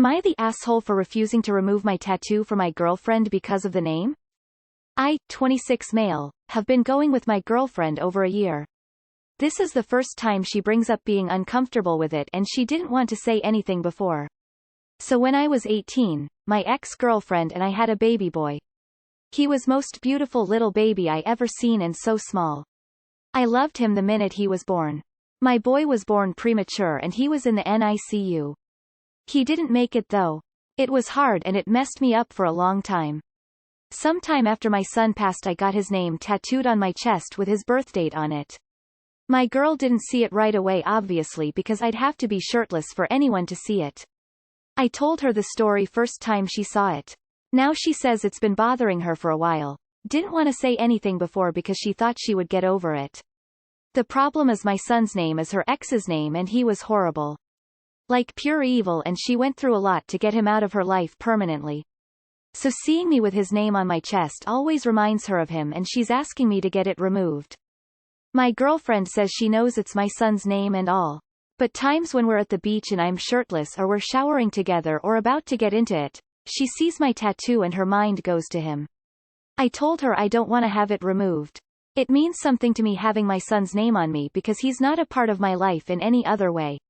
Am I the asshole for refusing to remove my tattoo for my girlfriend because of the name? I, 26 male, have been going with my girlfriend over a year. This is the first time she brings up being uncomfortable with it, and she didn't want to say anything before. So when I was 18, my ex-girlfriend and I had a baby boy. He was most beautiful little baby I ever seen, and so small. I loved him the minute he was born. My boy was born premature and he was in the NICU. He didn't make it though. It was hard and it messed me up for a long time. Sometime after my son passed, I got his name tattooed on my chest with his birth date on it. My girl didn't see it right away, obviously, because I'd have to be shirtless for anyone to see it. I told her the story first time she saw it. Now she says it's been bothering her for a while. Didn't want to say anything before because she thought she would get over it. The problem is my son's name is her ex's name and he was horrible. Like pure evil, and she went through a lot to get him out of her life permanently. So seeing me with his name on my chest always reminds her of him, and she's asking me to get it removed. My girlfriend says she knows it's my son's name and all. But times when we're at the beach and I'm shirtless or we're showering together or about to get into it, she sees my tattoo and her mind goes to him. I told her I don't want to have it removed. It means something to me having my son's name on me because he's not a part of my life in any other way.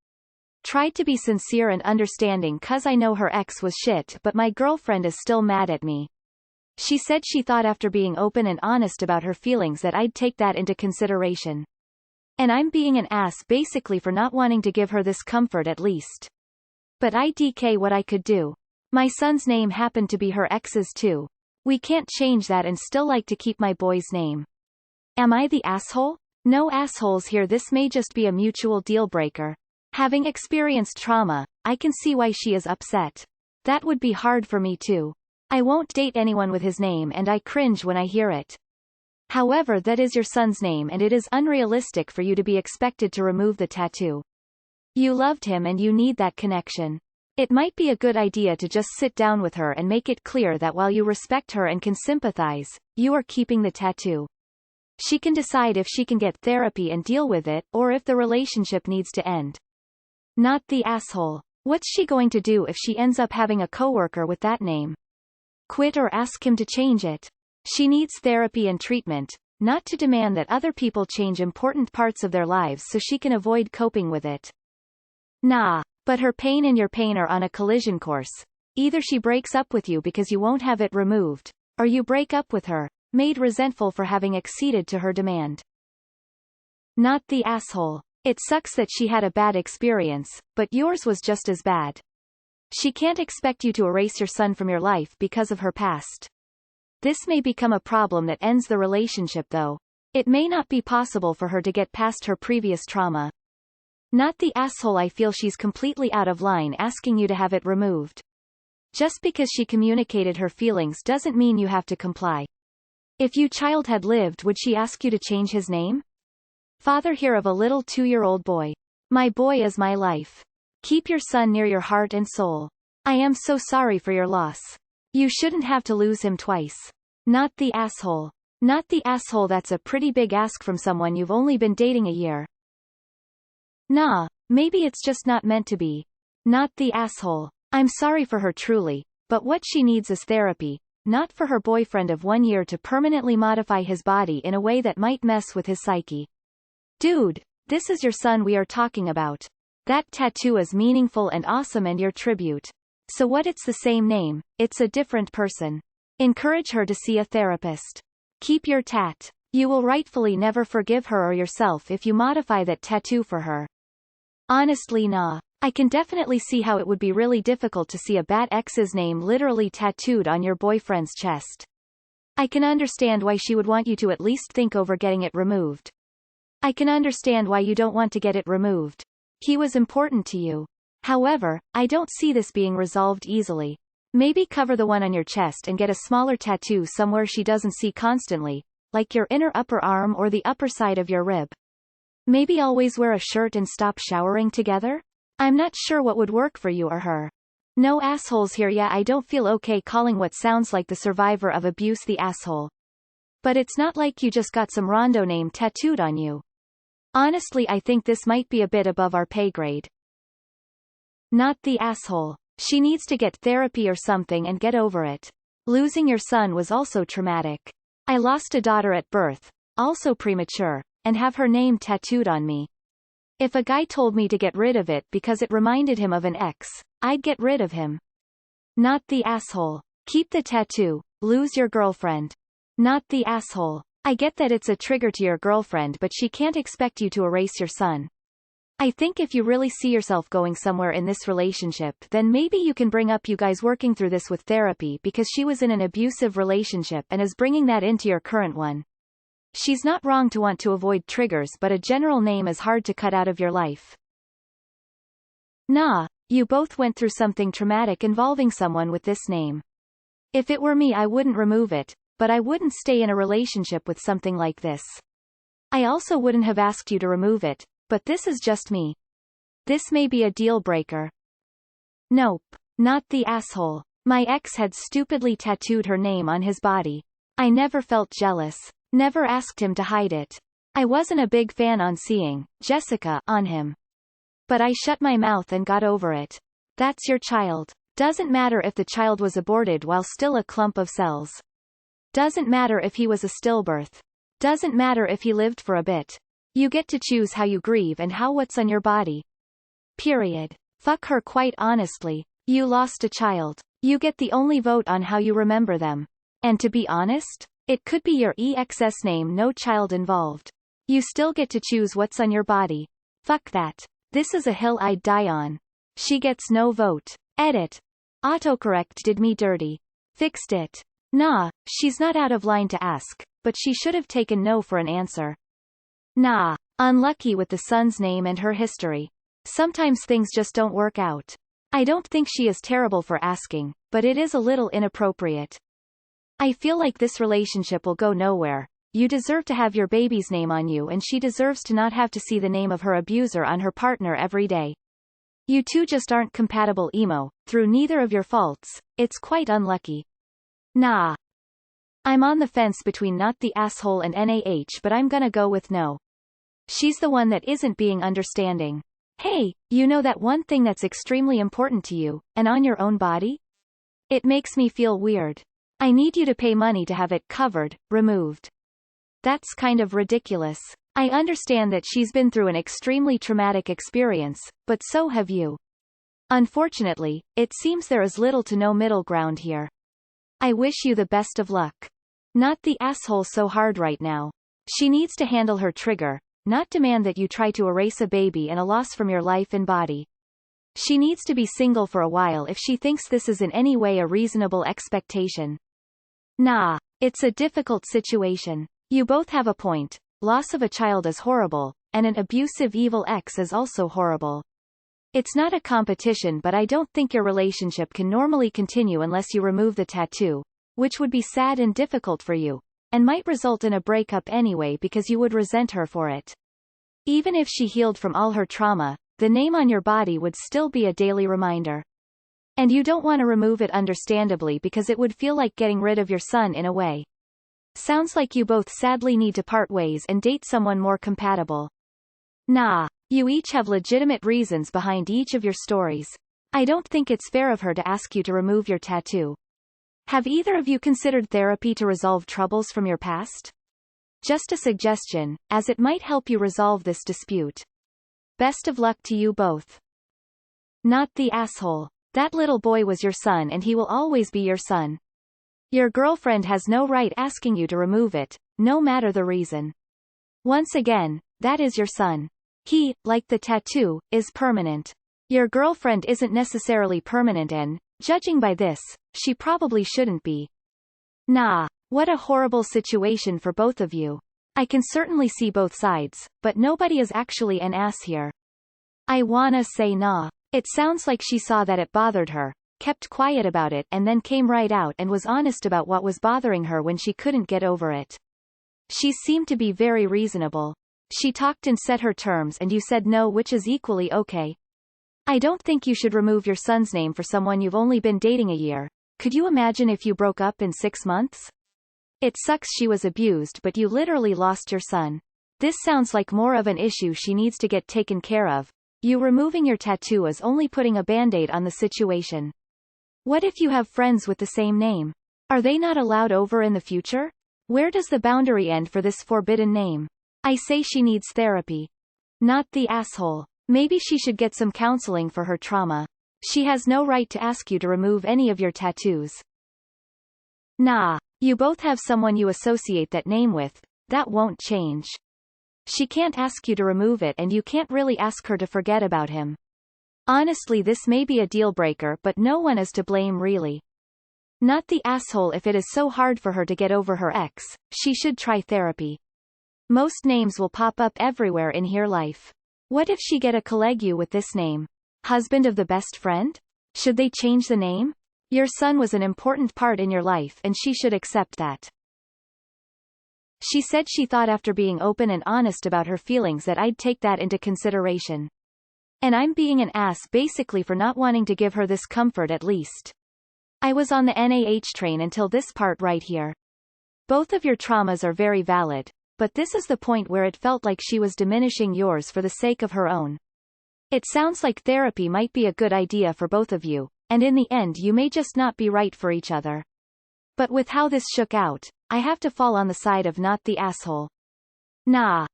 Tried to be sincere and understanding cause I know her ex was shit, but my girlfriend is still mad at me. She said she thought after being open and honest about her feelings that I'd take that into consideration. And I'm being an ass basically for not wanting to give her this comfort at least. But IDK what I could do. My son's name happened to be her ex's too. We can't change that and still like to keep my boy's name. Am I the asshole? No assholes here, this may just be a mutual deal breaker. Having experienced trauma, I can see why she is upset. That would be hard for me too. I won't date anyone with his name and I cringe when I hear it. However, that is your son's name and it is unrealistic for you to be expected to remove the tattoo. You loved him and you need that connection. It might be a good idea to just sit down with her and make it clear that while you respect her and can sympathize, you are keeping the tattoo. She can decide if she can get therapy and deal with it, or if the relationship needs to end. Not the asshole. What's she going to do if she ends up having a coworker with that name? Quit or ask him to change it. She needs therapy and treatment, not to demand that other people change important parts of their lives so she can avoid coping with it. Nah. But her pain and your pain are on a collision course. Either she breaks up with you because you won't have it removed, or you break up with her, made resentful for having acceded to her demand. Not the asshole. It sucks that she had a bad experience, but yours was just as bad. She can't expect you to erase your son from your life because of her past. This may become a problem that ends the relationship though. It may not be possible for her to get past her previous trauma. Not the asshole. I feel she's completely out of line asking you to have it removed. Just because she communicated her feelings doesn't mean you have to comply. If your child had lived, would she ask you to change his name? Father here of a little 2-year-old boy. My boy is my life. Keep your son near your heart and soul. I am so sorry for your loss. You shouldn't have to lose him twice. Not the asshole. Not the asshole. That's a pretty big ask from someone you've only been dating a year. Nah, maybe it's just not meant to be. Not the asshole. I'm sorry for her truly, but what she needs is therapy, not for her boyfriend of 1 year to permanently modify his body in a way that might mess with his psyche. Dude, this is your son we are talking about. That tattoo is meaningful and awesome and your tribute. So what, it's the same name, it's a different person. Encourage her to see a therapist. Keep your tat. You will rightfully never forgive her or yourself if you modify that tattoo for her. Honestly, nah. I can definitely see how it would be really difficult to see a bad ex's name literally tattooed on your boyfriend's chest. I can understand why she would want you to at least think over getting it removed. I can understand why you don't want to get it removed. He was important to you. However, I don't see this being resolved easily. Maybe cover the one on your chest and get a smaller tattoo somewhere she doesn't see constantly, like your inner upper arm or the upper side of your rib. Maybe always wear a shirt and stop showering together? I'm not sure what would work for you or her. No assholes here. Yeah, I don't feel okay calling what sounds like the survivor of abuse the asshole. But it's not like you just got some rando name tattooed on you. Honestly, I think this might be a bit above our pay grade. Not the asshole. She needs to get therapy or something and get over it. Losing your son was also traumatic. I lost a daughter at birth, also premature, and have her name tattooed on me. If a guy told me to get rid of it because it reminded him of an ex, I'd get rid of him. Not the asshole. Keep the tattoo. Lose your girlfriend. Not the asshole. I get that it's a trigger to your girlfriend, but she can't expect you to erase your son. I think if you really see yourself going somewhere in this relationship, then maybe you can bring up you guys working through this with therapy, because she was in an abusive relationship and is bringing that into your current one. She's not wrong to want to avoid triggers, but a general name is hard to cut out of your life. Nah, you both went through something traumatic involving someone with this name. If it were me, I wouldn't remove it, but I wouldn't stay in a relationship with something like this. I also wouldn't have asked you to remove it, but this is just me. This may be a deal breaker. Nope. Not the asshole. My ex had stupidly tattooed her name on his body. I never felt jealous. Never asked him to hide it. I wasn't a big fan on seeing Jessica on him. But I shut my mouth and got over it. That's your child. Doesn't matter if the child was aborted while still a clump of cells. Doesn't matter if he was a stillbirth. Doesn't matter if he lived for a bit. You get to choose how you grieve and how what's on your body. Period. Fuck her, quite honestly. You lost a child. You get the only vote on how you remember them. And to be honest, it could be your ex's name, no child involved. You still get to choose what's on your body. Fuck that. This is a hill I'd die on. She gets no vote. Edit. Autocorrect did me dirty. Fixed it. Nah, she's not out of line to ask, but she should have taken no for an answer. Nah. Unlucky with the son's name and her history. Sometimes things just don't work out. I don't think she is terrible for asking, but it is a little inappropriate. I feel like this relationship will go nowhere. You deserve to have your baby's name on you, and she deserves to not have to see the name of her abuser on her partner every day. You two just aren't compatible, emo, through neither of your faults. It's quite unlucky. Nah. I'm on the fence between not the asshole and NAH, but I'm gonna go with no. She's the one that isn't being understanding. Hey, you know that one thing that's extremely important to you, and on your own body? It makes me feel weird. I need you to pay money to have it covered, removed. That's kind of ridiculous. I understand that she's been through an extremely traumatic experience, but so have you. Unfortunately, it seems there is little to no middle ground here. I wish you the best of luck. Not the asshole so hard right now. She needs to handle her trigger, not demand that you try to erase a baby and a loss from your life and body. She needs to be single for a while if she thinks this is in any way a reasonable expectation. Nah. It's a difficult situation. You both have a point. Loss of a child is horrible, and an abusive evil ex is also horrible. It's not a competition, but I don't think your relationship can normally continue unless you remove the tattoo, which would be sad and difficult for you, and might result in a breakup anyway because you would resent her for it. Even if she healed from all her trauma, the name on your body would still be a daily reminder. And you don't want to remove it, understandably, because it would feel like getting rid of your son in a way. Sounds like you both sadly need to part ways and date someone more compatible. Nah. You each have legitimate reasons behind each of your stories. I don't think it's fair of her to ask you to remove your tattoo. Have either of you considered therapy to resolve troubles from your past? Just a suggestion, as it might help you resolve this dispute. Best of luck to you both. Not the asshole. That little boy was your son and he will always be your son. Your girlfriend has no right asking you to remove it, no matter the reason. Once again, that is your son. He, like the tattoo, is permanent. Your girlfriend isn't necessarily permanent, and, judging by this, she probably shouldn't be. Nah. What a horrible situation for both of you. I can certainly see both sides, but nobody is actually an ass here. I wanna say nah. It sounds like she saw that it bothered her, kept quiet about it, and then came right out and was honest about what was bothering her when she couldn't get over it. She seemed to be very reasonable. She talked and set her terms, and you said no, which is equally okay. I don't think you should remove your son's name for someone you've only been dating a year. Could you imagine if you broke up in 6 months? It sucks she was abused, but you literally lost your son. This sounds like more of an issue she needs to get taken care of, You removing your tattoo is only putting a band-aid on the situation. What if you have friends with the same name? Are they not allowed over in the future? Where does the boundary end for this forbidden name? I say she needs therapy. Not the asshole. Maybe she should get some counseling for her trauma. She has no right to ask you to remove any of your tattoos. Nah. You both have someone you associate that name with. That won't change. She can't ask you to remove it and you can't really ask her to forget about him. Honestly, this may be a deal breaker, but no one is to blame really. Not the asshole. If it is so hard for her to get over her ex, she should try therapy. Most names will pop up everywhere in her life. What if she get a colleague with this name? Husband of the best friend? Should they change the name? Your son was an important part in your life and she should accept that. She said she thought after being open and honest about her feelings that I'd take that into consideration. And I'm being an ass basically for not wanting to give her this comfort at least. I was on the NAH train until this part right here. Both of your traumas are very valid, but this is the point where it felt like she was diminishing yours for the sake of her own. It sounds like therapy might be a good idea for both of you, and in the end you may just not be right for each other. But with how this shook out, I have to fall on the side of not the asshole. Nah.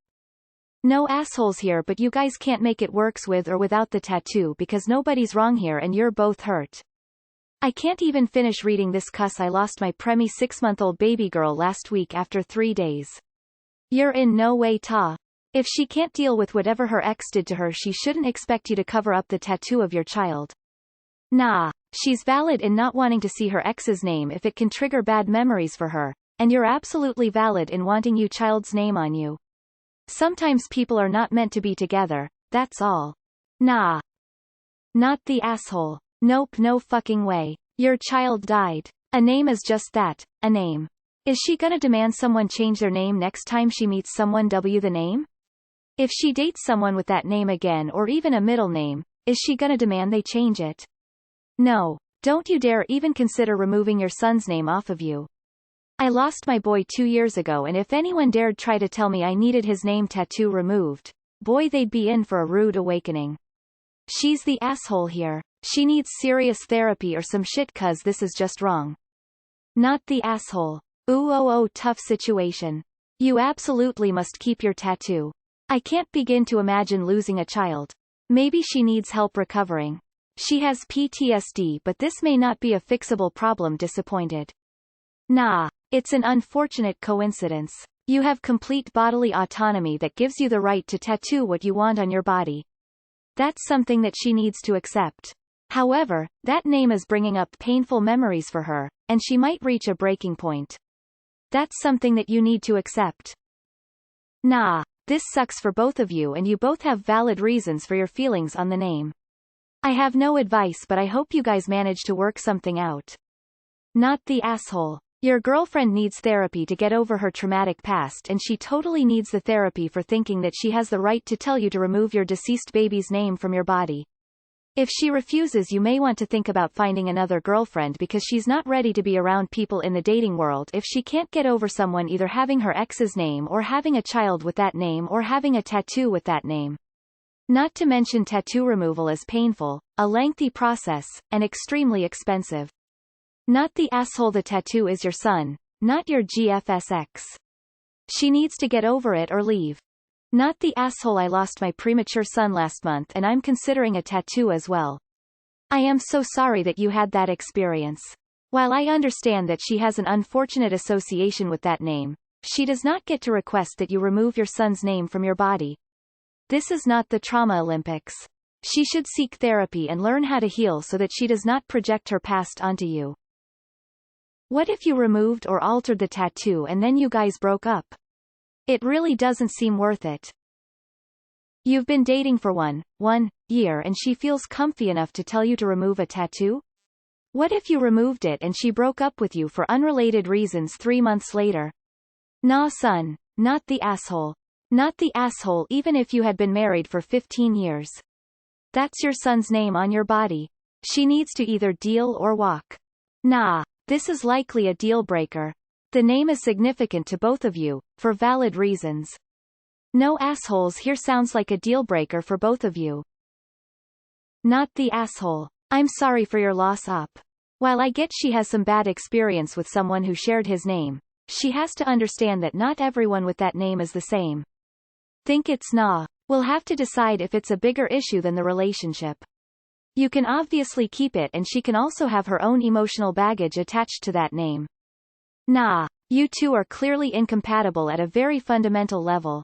No assholes here, but you guys can't make it works with or without the tattoo because nobody's wrong here and you're both hurt. I can't even finish reading this cuss. I lost my preemie 6-month-old baby girl last week after 3 days. You're in no way ta. If she can't deal with whatever her ex did to her, she shouldn't expect you to cover up the tattoo of your child. Nah. She's valid in not wanting to see her ex's name if it can trigger bad memories for her, and you're absolutely valid in wanting your child's name on you. Sometimes people are not meant to be together, that's all. Nah. Not the asshole. Nope, no fucking way. Your child died. A name is just that, a name. Is she gonna demand someone change their name next time she meets someone the name? If she dates someone with that name again or even a middle name, is she gonna demand they change it? No. Don't you dare even consider removing your son's name off of you. I lost my boy 2 years ago, and if anyone dared try to tell me I needed his name tattoo removed, boy, they'd be in for a rude awakening. She's the asshole here. She needs serious therapy or some shit, cause this is just wrong. Not the asshole. Ooh oh oh, tough situation. You absolutely must keep your tattoo. I can't begin to imagine losing a child. Maybe she needs help recovering. She has PTSD, but this may not be a fixable problem. Disappointed. Nah. It's an unfortunate coincidence. You have complete bodily autonomy that gives you the right to tattoo what you want on your body. That's something that she needs to accept. However, that name is bringing up painful memories for her, and she might reach a breaking point. That's something that you need to accept. Nah. This sucks for both of you, and you both have valid reasons for your feelings on the name. I have no advice, but I hope you guys manage to work something out. Not the asshole. Your girlfriend needs therapy to get over her traumatic past, and she totally needs the therapy for thinking that she has the right to tell you to remove your deceased baby's name from your body. If she refuses, you may want to think about finding another girlfriend because she's not ready to be around people in the dating world if she can't get over someone either having her ex's name or having a child with that name or having a tattoo with that name. Not to mention tattoo removal is painful, a lengthy process, and extremely expensive. Not the asshole. The tattoo is your son, not your GFSX. She needs to get over it or leave. Not the asshole. I lost my premature son last month and I'm considering a tattoo as well. I am so sorry that you had that experience. While I understand that she has an unfortunate association with that name, she does not get to request that you remove your son's name from your body. This is not the Trauma Olympics. She should seek therapy and learn how to heal so that she does not project her past onto you. What if you removed or altered the tattoo and then you guys broke up? It really doesn't seem worth it. You've been dating for one year and she feels comfy enough to tell you to remove a tattoo? What if you removed it and she broke up with you for unrelated reasons 3 months later? Nah son, not the asshole. Not the asshole even if you had been married for 15 years. That's your son's name on your body. She needs to either deal or walk. Nah. This is likely a deal breaker. The name is significant to both of you, for valid reasons. No assholes here sounds like a deal breaker for both of you. Not the asshole. I'm sorry for your loss up. While I get she has some bad experience with someone who shared his name, she has to understand that not everyone with that name is the same. Think it's nah. We'll have to decide if it's a bigger issue than the relationship. You can obviously keep it and she can also have her own emotional baggage attached to that name. Nah. You two are clearly incompatible at a very fundamental level.